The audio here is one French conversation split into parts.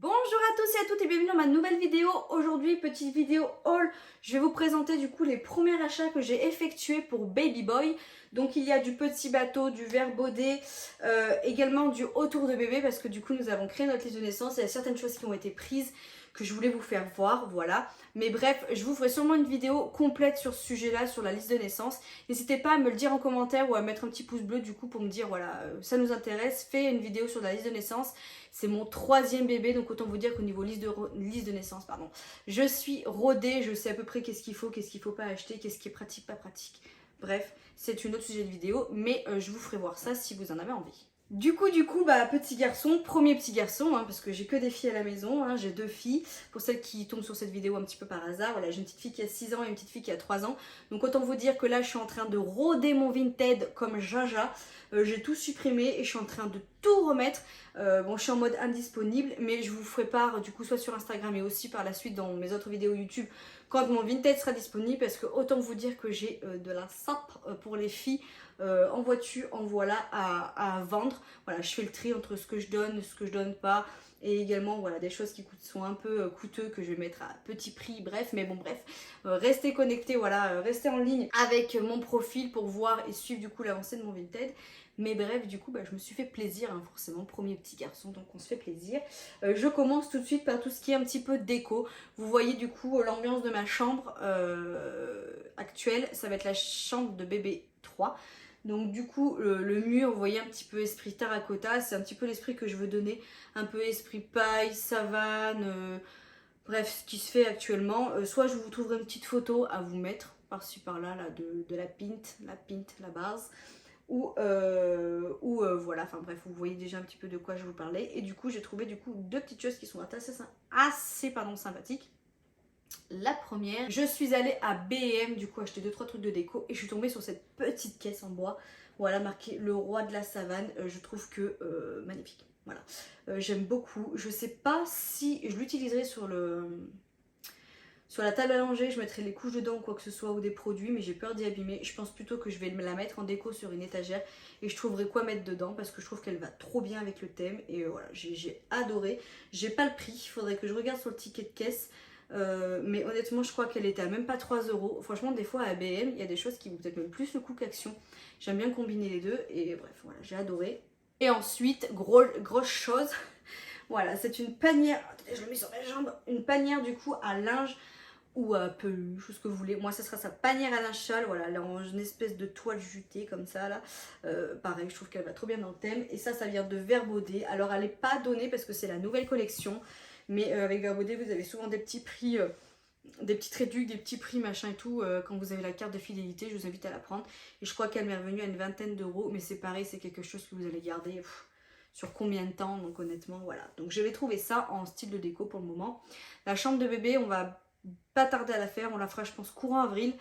Bonjour à tous et à toutes et bienvenue dans ma nouvelle vidéo. Aujourd'hui, petite vidéo haul, je vais vous présenter du coup les premiers achats que j'ai effectués pour Baby Boy. Donc il y a du petit bateau, du verre baudet, également du autour de bébé parce que du coup nous avons créé notre liste de naissance. Il y a certaines choses qui ont été prises que je voulais vous faire voir, voilà. Mais bref, je vous ferai sûrement une vidéo complète sur ce sujet-là, sur la liste de naissance. N'hésitez pas à me le dire en commentaire ou à mettre un petit pouce bleu du coup pour me dire voilà, ça nous intéresse, fais une vidéo sur la liste de naissance. C'est mon troisième bébé, donc autant vous dire qu'au niveau liste de naissance, pardon, je suis rodée, je sais à peu près qu'est-ce qu'il faut pas acheter, qu'est-ce qui est pratique, pas pratique. Bref, c'est une autre sujet de vidéo, mais je vous ferai voir ça si vous en avez envie. Du coup, petit garçon, premier petit garçon, hein, parce que j'ai que des filles à la maison, hein, j'ai deux filles. Pour celles qui tombent sur cette vidéo un petit peu par hasard, voilà, j'ai une petite fille qui a 6 ans et une petite fille qui a 3 ans. Donc autant vous dire que là, je suis en train de roder mon Vinted comme Jaja. J'ai tout supprimé et je suis en train de tout remettre. Bon, je suis en mode indisponible, mais je vous ferai part du coup soit sur Instagram et aussi par la suite dans mes autres vidéos YouTube quand mon Vinted sera disponible, parce que autant vous dire que j'ai de la sape pour les filles en voiture, en voilà à vendre. Voilà, je fais le tri entre ce que je donne pas, et également voilà des choses qui sont un peu coûteux que je vais mettre à petit prix, bref, mais bon bref, restez connectés, voilà, restez en ligne avec mon profil pour voir et suivre du coup l'avancée de mon Vinted. Mais bref, du coup, je me suis fait plaisir, hein, forcément, premier petit garçon, donc on se fait plaisir. Je commence tout de suite par tout ce qui est un petit peu déco. Vous voyez du coup l'ambiance de ma chambre actuelle, ça va être la chambre de bébé 3. Donc du coup, le mur, vous voyez un petit peu esprit terracotta, c'est un petit peu l'esprit que je veux donner, un peu esprit paille, savane, bref, ce qui se fait actuellement. Soit je vous trouverai une petite photo à vous mettre par-ci par-là là, de la base ou voilà, enfin bref, vous voyez déjà un petit peu de quoi je vous parlais. Et du coup, j'ai trouvé du coup deux petites choses qui sont assez sympathiques. La première, je suis allée à B&M du coup acheter 2-3 trucs de déco et je suis tombée sur cette petite caisse en bois. Voilà, marqué le roi de la savane. Je trouve que magnifique. Voilà, j'aime beaucoup. Je sais pas si je l'utiliserai sur la table à langer, je mettrai les couches dedans ou quoi que ce soit ou des produits, mais j'ai peur d'y abîmer. Je pense plutôt que je vais la mettre en déco sur une étagère et je trouverai quoi mettre dedans parce que je trouve qu'elle va trop bien avec le thème. Et voilà, j'ai adoré. J'ai pas le prix, il faudrait que je regarde sur le ticket de caisse. Mais honnêtement, je crois qu'elle était à même pas 3 euros. Franchement, des fois à BM, il y a des choses qui vous peut-être même plus le coup qu'Action. J'aime bien combiner les deux et bref, voilà, j'ai adoré. Et ensuite, grosse chose, voilà, c'est une panière. Attendez, je le mets sur mes jambes. Une panière du coup à linge ou à peluche, ou ce que vous voulez. Moi, ça sera sa panière à linge sale, voilà, elle est en une espèce de toile jutée comme ça, là. Pareil, je trouve qu'elle va trop bien dans le thème. Et ça vient de Verbaudet. Alors, elle n'est pas donnée parce que c'est la nouvelle collection. Mais avec Verbaudet, vous avez souvent des petits prix, des petites réductions, des petits prix, machin et tout. Quand vous avez la carte de fidélité, je vous invite à la prendre. Et je crois qu'elle m'est revenue à une vingtaine d'euros. Mais c'est pareil, c'est quelque chose que vous allez garder sur combien de temps. Donc, honnêtement, voilà. Donc, je vais trouver ça en style de déco pour le moment. La chambre de bébé, on va pas tarder à la faire, on la fera je pense courant avril,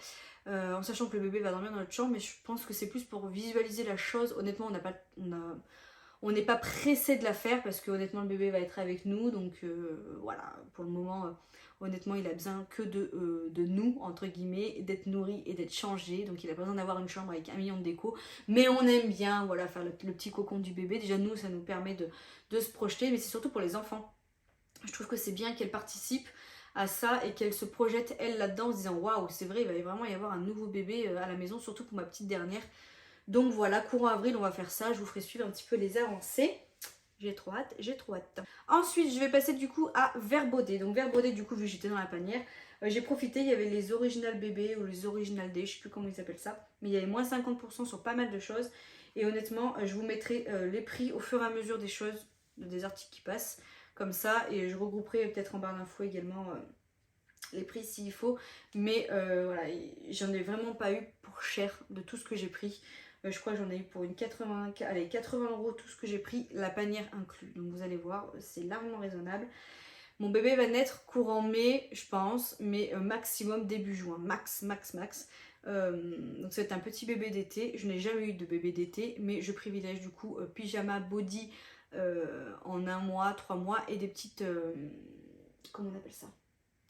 en sachant que le bébé va dormir dans notre chambre, mais je pense que c'est plus pour visualiser la chose. Honnêtement, on n'est pas pressé de la faire parce que honnêtement le bébé va être avec nous, donc voilà, pour le moment, honnêtement il a besoin que de nous, entre guillemets, d'être nourri et d'être changé, donc il a pas besoin d'avoir une chambre avec 1 million de déco, mais on aime bien voilà, faire le petit cocon du bébé. Déjà nous, ça nous permet de se projeter, mais c'est surtout pour les enfants. Je trouve que c'est bien qu'elle participe à ça et qu'elle se projette elle là-dedans en se disant waouh, c'est vrai, il va vraiment y avoir un nouveau bébé à la maison, surtout pour ma petite dernière. Donc voilà, courant avril, on va faire ça. Je vous ferai suivre un petit peu les avancées. J'ai trop hâte, j'ai trop hâte. Ensuite, je vais passer du coup à Verbaudet. Donc Verbaudet, du coup, vu que j'étais dans la panière, j'ai profité, il y avait les original bébés ou les original day, je sais plus comment ils appellent ça, mais il y avait moins 50% sur pas mal de choses. Et honnêtement, je vous mettrai les prix au fur et à mesure des choses, des articles qui passent, comme ça, et je regrouperai peut-être en barre d'infos également les prix s'il faut. Mais voilà, j'en ai vraiment pas eu pour cher de tout ce que j'ai pris. Je crois que j'en ai eu pour une 80 euros tout ce que j'ai pris, la panière inclus. Donc vous allez voir, c'est largement raisonnable. Mon bébé va naître courant mai, je pense, mais maximum début juin, max. Donc ça va être un petit bébé d'été. Je n'ai jamais eu de bébé d'été, mais je privilège du coup pyjama body en 1 mois, 3 mois et des petites, comment on appelle ça,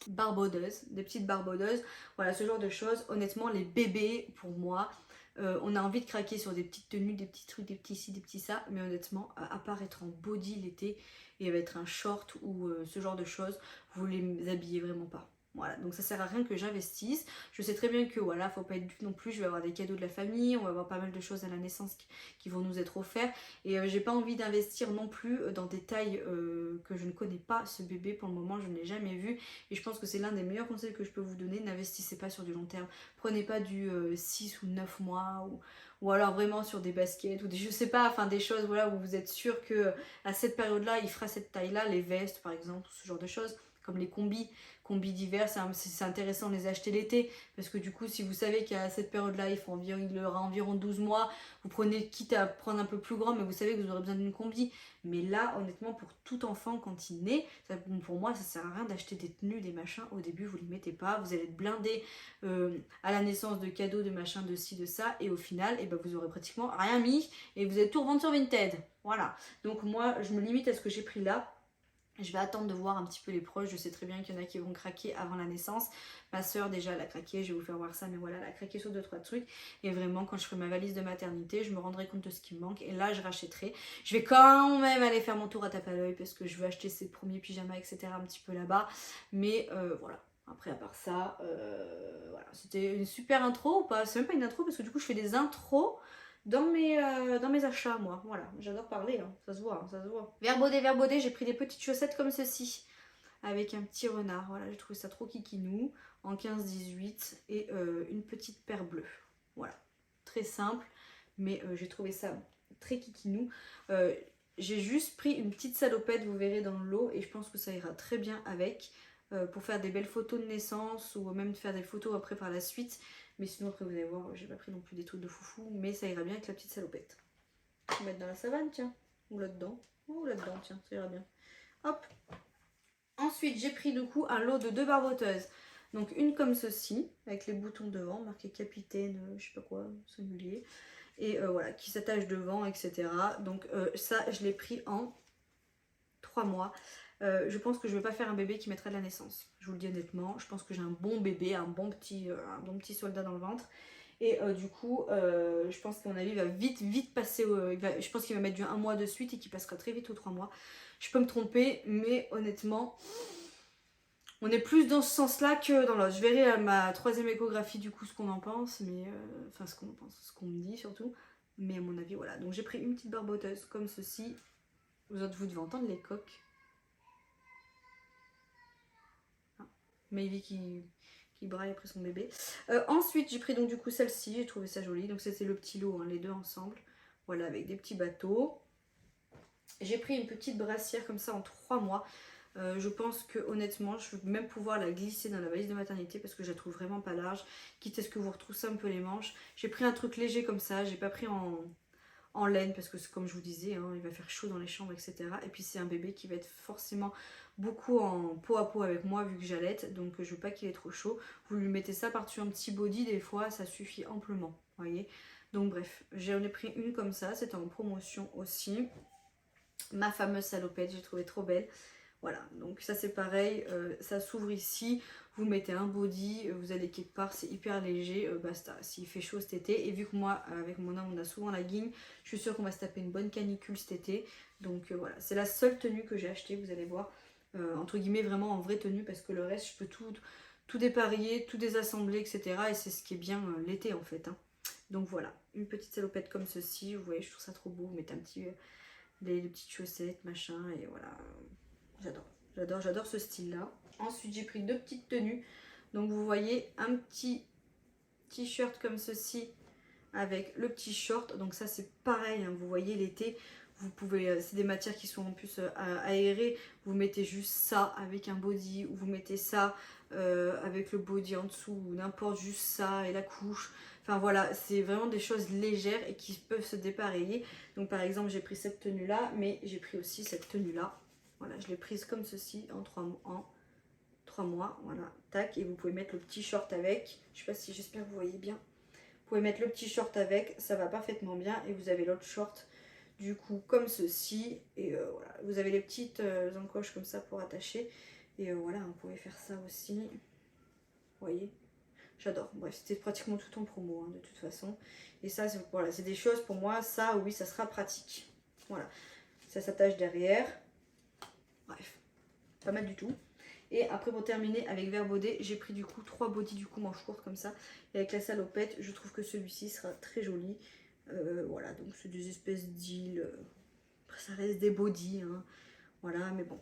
barbodeuses, des petites barbodeuses. Voilà, ce genre de choses. Honnêtement, les bébés, pour moi, On a envie de craquer sur des petites tenues, des petits trucs, des petits ci, des petits ça, mais honnêtement, à part être en body l'été et être un short ou ce genre de choses, vous les habillez vraiment pas. Voilà, donc ça sert à rien que j'investisse. Je sais très bien que voilà, faut pas être dupe non plus. Je vais avoir des cadeaux de la famille, on va avoir pas mal de choses à la naissance qui vont nous être offertes. Et j'ai pas envie d'investir non plus dans des tailles que je ne connais pas. Ce bébé, pour le moment, je ne l'ai jamais vu. Et je pense que c'est l'un des meilleurs conseils que je peux vous donner. N'investissez pas sur du long terme. Prenez pas du 6 ou 9 mois ou alors vraiment sur des baskets ou des, je sais pas, enfin des choses voilà, où vous êtes sûr que à cette période-là, il fera cette taille-là, les vestes par exemple, ce genre de choses, comme les combis d'hiver, c'est intéressant de les acheter l'été, parce que du coup, si vous savez qu'à cette période-là, il aura environ 12 mois, vous prenez, quitte à prendre un peu plus grand, mais vous savez que vous aurez besoin d'une combi. Mais là, honnêtement, pour tout enfant, quand il naît, pour moi, ça sert à rien d'acheter des tenues, des machins. Au début, vous les mettez pas, vous allez être blindé à la naissance de cadeaux, de machins, de ci, de ça, et au final, et ben, vous aurez pratiquement rien mis, et vous allez tout revendre sur Vinted. Voilà. Donc moi, je me limite à ce que j'ai pris là. Je vais attendre de voir un petit peu les proches. Je sais très bien qu'il y en a qui vont craquer avant la naissance. Ma soeur déjà elle a craqué, je vais vous faire voir ça, mais voilà, elle a craqué sur 2-3 trucs. Et vraiment, quand je ferai ma valise de maternité, je me rendrai compte de ce qui me manque. Et là, je rachèterai. Je vais quand même aller faire mon tour à tape à l'œil parce que je veux acheter ces premiers pyjamas, etc. un petit peu là-bas. Mais voilà. Après, à part ça, voilà. C'était une super intro ou pas? C'est même pas une intro parce que du coup, je fais des intros dans mes achats, moi. Voilà, j'adore parler, hein. Ça se voit, hein, ça se voit. Verbaudet, j'ai pris des petites chaussettes comme ceci, avec un petit renard. Voilà, j'ai trouvé ça trop kikinou, en 15-18, et une petite paire bleue. Voilà, très simple, mais j'ai trouvé ça très kikinou. J'ai juste pris une petite salopette, vous verrez dans le lot, et je pense que ça ira très bien avec, pour faire des belles photos de naissance, ou même faire des photos après par la suite. Mais sinon, après, vous allez voir, j'ai pas pris non plus des trucs de foufou, mais ça ira bien avec la petite salopette. Je vais mettre dans la savane, tiens. Ou là-dedans. Ou là-dedans, tiens, ça ira bien. Hop. Ensuite, j'ai pris du coup un lot de 2 barboteuses. Donc une comme ceci, avec les boutons devant, marqué capitaine, je sais pas quoi, singulier. Et voilà, qui s'attache devant, etc. Donc ça, je l'ai pris en 3 mois. Je pense que je ne vais pas faire un bébé qui mettra de la naissance. Je vous le dis honnêtement. Je pense que j'ai un bon bébé, un bon petit soldat dans le ventre. Et du coup, je pense qu'à mon avis, il va vite passer. Je pense qu'il va mettre du 1 mois de suite et qu'il passera très vite aux 3 mois. Je peux me tromper, mais honnêtement, on est plus dans ce sens-là que dans l'autre. Je verrai à ma 3e échographie du coup ce qu'on en pense, mais enfin ce qu'on en pense, ce qu'on me dit surtout. Mais à mon avis, voilà. Donc j'ai pris une petite barboteuse comme ceci. Vous autres, vous devez entendre les coques. Maybe qui braille après son bébé. Ensuite, j'ai pris donc du coup celle-ci, j'ai trouvé ça joli. Donc c'était le petit lot, hein, les deux ensemble. Voilà, avec des petits bateaux. J'ai pris une petite brassière comme ça en 3 mois. Je pense que honnêtement, je vais même pouvoir la glisser dans la valise de maternité parce que je la trouve vraiment pas large. Quitte à ce que vous retroussez un peu les manches. J'ai pris un truc léger comme ça, j'ai pas pris en laine parce que comme je vous disais, hein, il va faire chaud dans les chambres, etc. Et puis c'est un bébé qui va être forcément beaucoup en peau à peau avec moi vu que j'allaite, donc je veux pas qu'il ait trop chaud. Vous lui mettez ça par-dessus un petit body, des fois ça suffit amplement, voyez. Donc bref, j'en ai pris une comme ça, c'était en promotion aussi. Ma fameuse salopette, j'ai trouvé trop belle. Voilà, donc ça c'est pareil, ça s'ouvre ici, vous mettez un body, vous allez quelque part, c'est hyper léger, basta, s'il fait chaud cet été, et vu que moi, avec mon homme, on a souvent la guigne, je suis sûre qu'on va se taper une bonne canicule cet été, donc voilà, c'est la seule tenue que j'ai achetée, vous allez voir, entre guillemets vraiment en vraie tenue, parce que le reste, je peux tout dépareiller, tout désassembler, etc., et c'est ce qui est bien l'été en fait, hein. Donc voilà, une petite salopette comme ceci, vous voyez, je trouve ça trop beau, vous mettez un petit, les petites chaussettes, machin, et voilà. J'adore ce style-là. Ensuite, j'ai pris 2 petites tenues. Donc, vous voyez un petit t-shirt comme ceci avec le petit short. Donc, ça, c'est pareil, hein. Vous voyez, l'été, vous pouvez, c'est des matières qui sont en plus aérées. Vous mettez juste ça avec un body ou vous mettez ça avec le body en dessous ou n'importe, juste ça et la couche. Enfin voilà, c'est vraiment des choses légères et qui peuvent se dépareiller. Donc par exemple, j'ai pris cette tenue-là, mais j'ai pris aussi cette tenue-là. Voilà, je l'ai prise comme ceci en 3 mois. Voilà, tac. Et vous pouvez mettre le petit short avec. Je sais pas si, j'espère que vous voyez bien. Vous pouvez mettre le petit short avec, ça va parfaitement bien. Et vous avez l'autre short du coup comme ceci. Et voilà, vous avez les petites encoches comme ça pour attacher. Et voilà, vous pouvez faire ça aussi. Vous voyez. J'adore. Bref, c'était pratiquement tout en promo, hein, de toute façon. Et ça, voilà, c'est des choses pour moi, ça, oui, ça sera pratique. Voilà. Ça s'attache derrière. Bref, pas mal du tout. Et après, pour terminer avec Verbaudet, j'ai pris du coup 3 bodys du coup manches courtes comme ça. Et avec la salopette, je trouve que celui-ci sera très joli. Voilà, donc c'est des espèces d'îles. Après, ça reste des bodys, hein. Voilà, mais bon.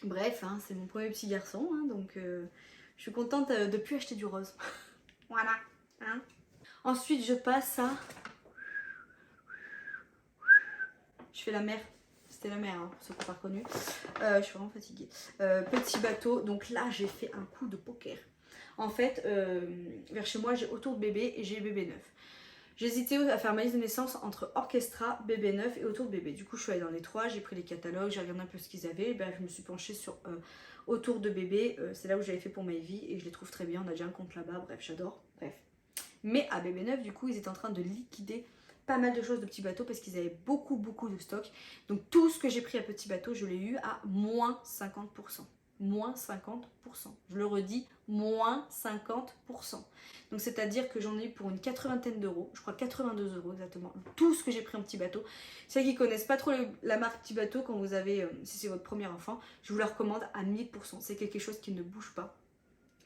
Bref, hein, c'est mon premier petit garçon, hein, donc je suis contente de ne plus acheter du rose. Voilà. Hein. Ensuite, je passe à... Je fais la mer. C'était la mer, hein, pour ceux qui n'ont pas reconnu. Je suis vraiment fatiguée. Petit bateau. Donc là, j'ai fait un coup de poker. En fait, vers chez moi, j'ai Autour de bébé et j'ai bébé neuf. J'hésitais à faire ma liste de naissance entre Orchestra, bébé neuf et Autour de bébé. Du coup, je suis allée dans les trois, j'ai pris les catalogues, j'ai regardé un peu ce qu'ils avaient. Ben, je me suis penchée sur Autour de bébé. C'est là où j'avais fait pour Maevy et je les trouve très bien. On a déjà un compte là-bas. Bref, j'adore. Bref. Mais à bébé neuf, du coup, ils étaient en train de liquider pas mal de choses de petits bateaux parce qu'ils avaient beaucoup de stock. Donc tout ce que j'ai pris à petit bateau, je l'ai eu à moins 50%. Moins 50%. Je le redis, moins 50%. Donc c'est-à-dire que j'en ai eu pour une 80aine d'euros, je crois 82 euros exactement, tout ce que j'ai pris en petit bateau. Ceux qui connaissent pas trop la marque petit bateau, quand vous avez, si c'est votre premier enfant, je vous la recommande à 1000%. C'est quelque chose qui ne bouge pas.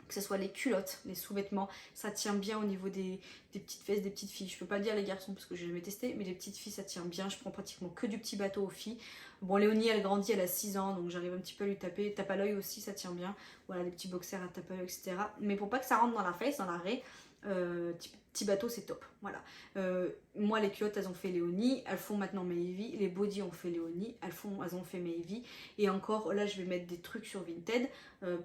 Que ce soit les culottes, les sous-vêtements, ça tient bien au niveau des petites fesses des petites filles. Je peux pas dire les garçons parce que j'ai jamais testé, mais les petites filles ça tient bien. Je prends pratiquement que du petit bateau aux filles. Bon, Léonie elle grandit, elle a 6 ans, donc j'arrive un petit peu à lui taper. Tape à l'œil aussi, ça tient bien. Voilà, des petits boxers à tape à l'œil, etc. Mais pour pas que ça rentre dans la fesse, dans l'arrêt, petit bateau c'est top. Voilà. Moi les culottes elles ont fait Léonie, elles font maintenant Maevy. Les bodys ont fait Léonie, elles ont fait Maevy. Et encore là je vais mettre des trucs sur Vinted.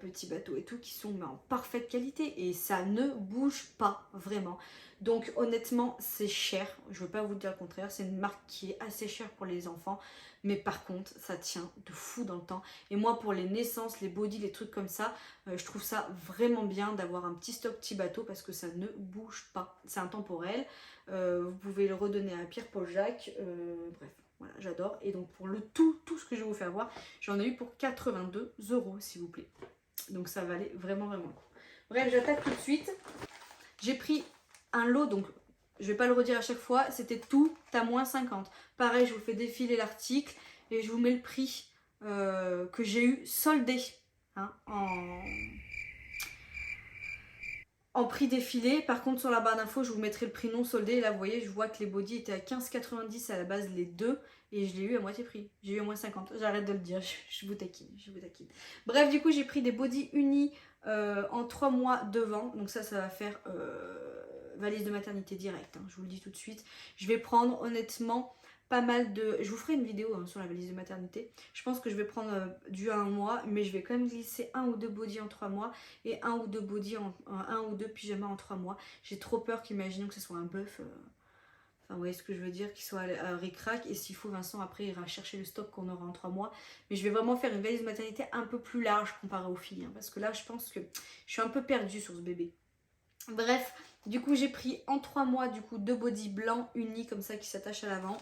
Petits bateaux et tout qui sont en parfaite qualité et ça ne bouge pas vraiment. Donc honnêtement c'est cher, je veux pas vous dire le contraire, c'est une marque qui est assez chère pour les enfants, mais par contre ça tient de fou dans le temps. Et moi pour les naissances, les bodys, les trucs comme ça, je trouve ça vraiment bien d'avoir un petit stock petit bateau parce que ça ne bouge pas, c'est intemporel. Vous pouvez le redonner à Pierre-Paul Jacques, bref. Voilà, j'adore. Et donc pour le tout ce que je vais vous faire voir, j'en ai eu pour 82 euros s'il vous plaît. Donc ça valait vraiment le coup. Bref, j'attaque tout de suite. J'ai pris un lot, donc je vais pas le redire à chaque fois, c'était tout à moins 50. Pareil, je vous fais défiler l'article et je vous mets le prix que j'ai eu soldé, hein, en prix défilé. Par contre sur la barre d'infos je vous mettrai le prix non soldé. Et là vous voyez, je vois que les bodys étaient à 15,90 à la base les deux. Et je l'ai eu à moitié prix. J'ai eu à moins 50. J'arrête de le dire, je vous taquine, je vous taquine. Bref, du coup j'ai pris des bodys unis en 3 mois devant. Donc ça va faire valise de maternité directe, hein, je vous le dis tout de suite. Je vais prendre honnêtement pas mal de... Je vous ferai une vidéo hein, sur la valise de maternité. Je pense que je vais prendre du 1 mois, mais je vais quand même glisser 1 ou 2 bodys en 3 mois et 1 ou 2 bodys un ou deux pyjamas en 3 mois. J'ai trop peur qu'imaginons que ce soit un bœuf. Enfin, vous voyez ce que je veux dire, qu'il soit à ric-rac. Et s'il faut, Vincent après ira chercher le stock qu'on aura en 3 mois. Mais je vais vraiment faire une valise de maternité un peu plus large comparée aux filles. Hein, parce que là, je pense que je suis un peu perdue sur ce bébé. Bref, du coup, j'ai pris en 3 mois, du coup, 2 bodys blancs unis comme ça qui s'attachent à l'avant.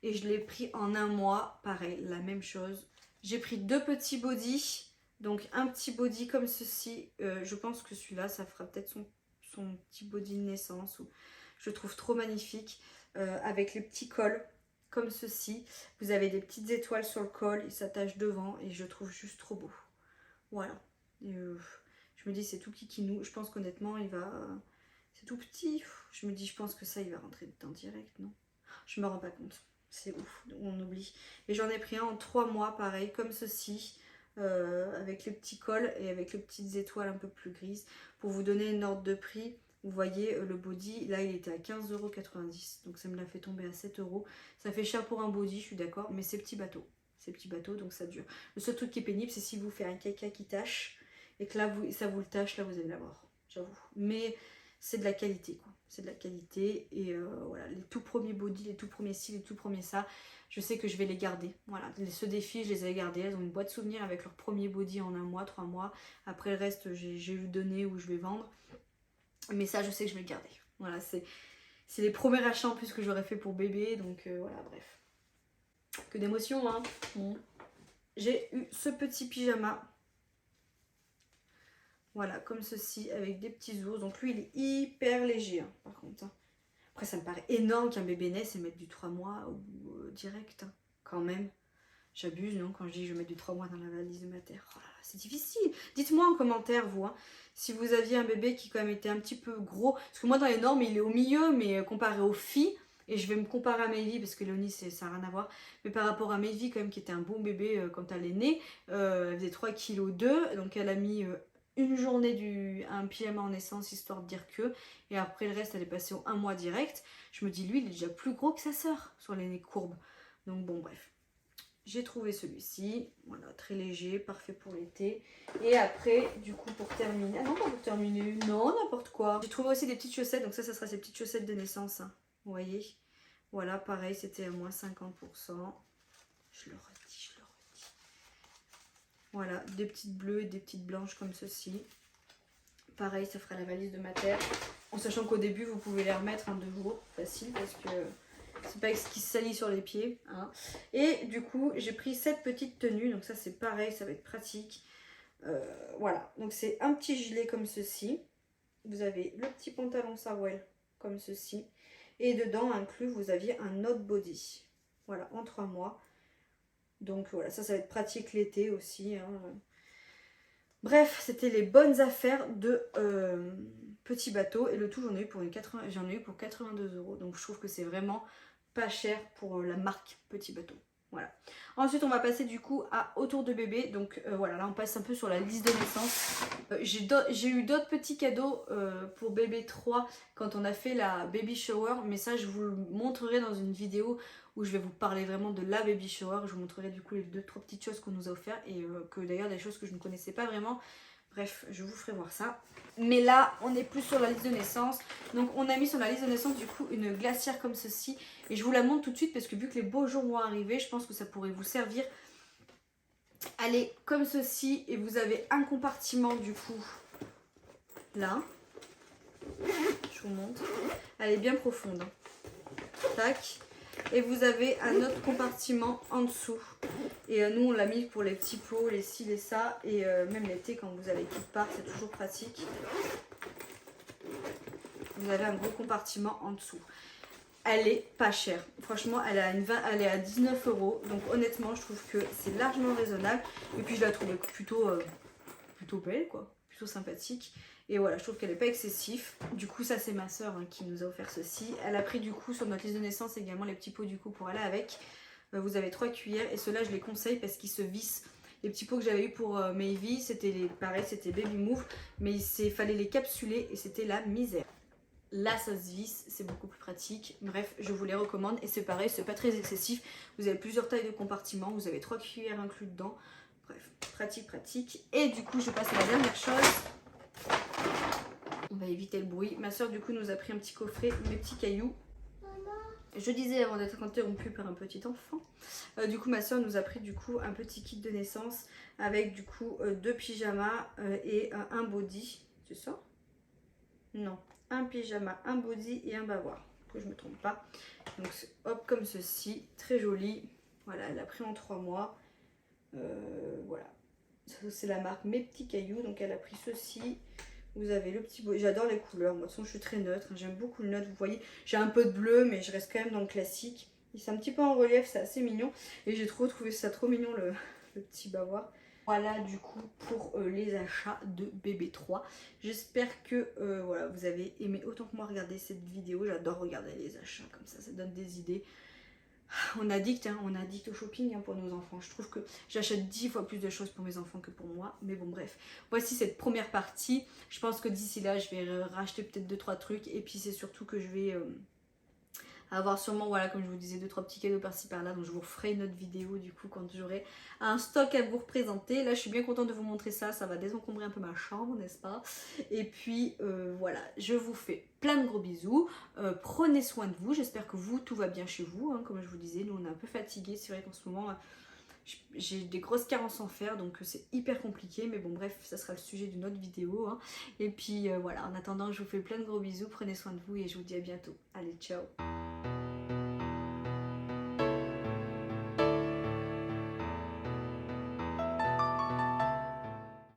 Et je l'ai pris en 1 mois, pareil, la même chose. J'ai pris 2 petits bodys. Donc un petit body comme ceci. Je pense que celui-là, ça fera peut-être son petit body de naissance. Ou... Je le trouve trop magnifique. Avec les petits cols comme ceci. Vous avez des petites étoiles sur le col. Il s'attache devant et je le trouve juste trop beau. Voilà. Et, je me dis c'est tout kikinou. Je pense qu'honnêtement il va... C'est tout petit. Je me dis je pense que ça il va rentrer dedans direct, non? Je me rends pas compte. C'est ouf, on oublie. Et j'en ai pris un en 3 mois, pareil, comme ceci, avec les petits cols et avec les petites étoiles un peu plus grises. Pour vous donner une ordre de prix, vous voyez le body, là il était à 15,90 €. Donc ça me l'a fait tomber à 7 €. Ça fait cher pour un body, je suis d'accord, mais c'est petit bateau. C'est petit bateau, donc ça dure. Le seul truc qui est pénible, c'est si vous faites un caca qui tâche, et que là, ça vous le tâche, là vous avez la mort, j'avoue. Mais c'est de la qualité, quoi. C'est de la qualité et voilà, les tout premiers body, les tout premiers styles, les tout premiers ça, je sais que je vais les garder. Voilà, ce défi, je les ai gardés. Elles ont une boîte souvenir avec leur premier body en 1 mois, 3 mois. Après le reste, j'ai eu donné ou je vais vendre. Mais ça, je sais que je vais le garder. Voilà, c'est les premiers achats en plus que j'aurais fait pour bébé. Donc voilà, bref. Que d'émotions, hein. J'ai eu ce petit pyjama. Voilà, comme ceci, avec des petits ours. Donc lui, il est hyper léger, hein, par contre. Hein. Après, ça me paraît énorme qu'un bébé naisse et mettre du 3 mois ou direct, hein, quand même. J'abuse, non, quand je dis que je vais mettre du 3 mois dans la valise de ma terre. Oh là là, c'est difficile. Dites-moi en commentaire, vous, hein, si vous aviez un bébé qui quand même était un petit peu gros. Parce que moi, dans les normes, il est au milieu, mais comparé aux filles, et je vais me comparer à Mayvi, parce que Léonie, ça n'a rien à voir. Mais par rapport à Mayvi, quand même, qui était un bon bébé quand elle est née, elle faisait 3,2 kg. Donc elle a mis une journée un pyjama en naissance, histoire de dire que. Et après, le reste, elle est passée au 1 mois direct. Je me dis, lui, il est déjà plus gros que sa sœur sur les courbes. Donc bon, bref. J'ai trouvé celui-ci, voilà, très léger, parfait pour l'été. Et après, du coup, pour terminer... Ah non, pas pour terminer, non, n'importe quoi. J'ai trouvé aussi des petites chaussettes, donc ça sera ces petites chaussettes de naissance, hein. Vous voyez. Voilà, pareil, c'était à moins 50%. Je le redis. Voilà, des petites bleues et des petites blanches comme ceci. Pareil, ça fera la valise de ma terre. En sachant qu'au début, vous pouvez les remettre en 2 jours, facile, parce que... c'est pas ce qui se salit sur les pieds. Hein. Et du coup, j'ai pris cette petite tenue. Donc ça, c'est pareil, ça va être pratique. Voilà. Donc c'est un petit gilet comme ceci. Vous avez le petit pantalon sarouel comme ceci. Et dedans, inclus, vous aviez un autre body. Voilà, en 3 mois. Donc voilà, ça va être pratique l'été aussi. Hein. Bref, c'était les bonnes affaires de Petit Bateau. Et le tout, j'en ai eu pour 82 €. Donc je trouve que c'est vraiment pas cher pour la marque Petit Bateau. Voilà. Ensuite, on va passer du coup à autour de bébé. Donc voilà, là on passe un peu sur la liste de naissance. J'ai eu d'autres petits cadeaux pour bébé 3 quand on a fait la baby shower. Mais ça, je vous le montrerai dans une vidéo où je vais vous parler vraiment de la baby shower. Je vous montrerai du coup les 2-3 petites choses qu'on nous a offert et que d'ailleurs des choses que je ne connaissais pas vraiment. Bref, je vous ferai voir ça. Mais là, on est plus sur la liste de naissance. Donc on a mis sur la liste de naissance du coup une glacière comme ceci. Et je vous la montre tout de suite parce que vu que les beaux jours vont arriver, je pense que ça pourrait vous servir. Elle est comme ceci et vous avez un compartiment du coup là. Je vous montre. Elle est bien profonde. Tac. Et vous avez un autre compartiment en dessous. Et nous on l'a mis pour les petits pots, les ci, les ça. Et même l'été quand vous avez qui part, c'est toujours pratique. Vous avez un gros compartiment en dessous. Elle est pas chère. Franchement, elle est à 19 €. Donc honnêtement, je trouve que c'est largement raisonnable. Et puis je la trouvais plutôt belle, quoi. Plutôt sympathique. Et voilà, je trouve qu'elle n'est pas excessive. Du coup, ça c'est ma soeur hein, qui nous a offert ceci. Elle a pris du coup sur notre liste de naissance également les petits pots du coup pour aller avec. Vous avez 3 cuillères et ceux-là je les conseille parce qu'ils se vissent. Les petits pots que j'avais eu pour Mayvi, c'était pareil, c'était Baby Move. Mais il fallait les capsuler et c'était la misère. Là ça se visse, c'est beaucoup plus pratique. Bref, je vous les recommande et c'est pareil, c'est pas très excessif. Vous avez plusieurs tailles de compartiments, vous avez 3 cuillères inclus dedans. Bref, pratique. Et du coup, je passe à la dernière chose. On va éviter le bruit. Ma soeur du coup nous a pris un petit coffret, mes petits cailloux. Je disais avant d'être interrompue par un petit enfant. Du coup ma soeur nous a pris du coup un petit kit de naissance avec du coup 2 pyjamas et un body. C'est ça? Non. Un pyjama, un body et un bavoir. Que je me trompe pas. Donc hop comme ceci, très joli. Voilà, elle a pris en 3 mois. Voilà. C'est la marque Mes Petits Cailloux. Donc elle a pris ceci. Vous avez le petit body. J'adore les couleurs. Moi de toute façon je suis très neutre. J'aime beaucoup le neutre. Vous voyez, j'ai un peu de bleu mais je reste quand même dans le classique. C'est un petit peu en relief, c'est assez mignon. Et j'ai trouvé ça trop mignon le petit bavoir. Voilà du coup pour les achats de bébé 3. J'espère que voilà, vous avez aimé autant que moi regarder cette vidéo. J'adore regarder les achats comme ça donne des idées. On addict au shopping hein, pour nos enfants. Je trouve que j'achète 10 fois plus de choses pour mes enfants que pour moi. Mais bon bref, voici cette première partie. Je pense que d'ici là je vais racheter peut-être 2-3 trucs. Et puis c'est surtout que je vais... avoir sûrement, voilà, comme je vous disais, 2-3 petits cadeaux par-ci par-là. Donc je vous referai une autre vidéo du coup quand j'aurai un stock à vous représenter. Là je suis bien contente de vous montrer ça. Ça va désencombrer un peu ma chambre, n'est-ce pas? Et puis voilà, je vous fais plein de gros bisous. Prenez soin de vous. J'espère que vous, tout va bien chez vous. Hein. Comme je vous disais, nous on est un peu fatigués. C'est vrai qu'en ce moment... j'ai des grosses carences en fer donc c'est hyper compliqué mais bon bref ça sera le sujet d'une autre vidéo hein. Et puis voilà, en attendant je vous fais plein de gros bisous, prenez soin de vous et je vous dis à bientôt. Allez, ciao.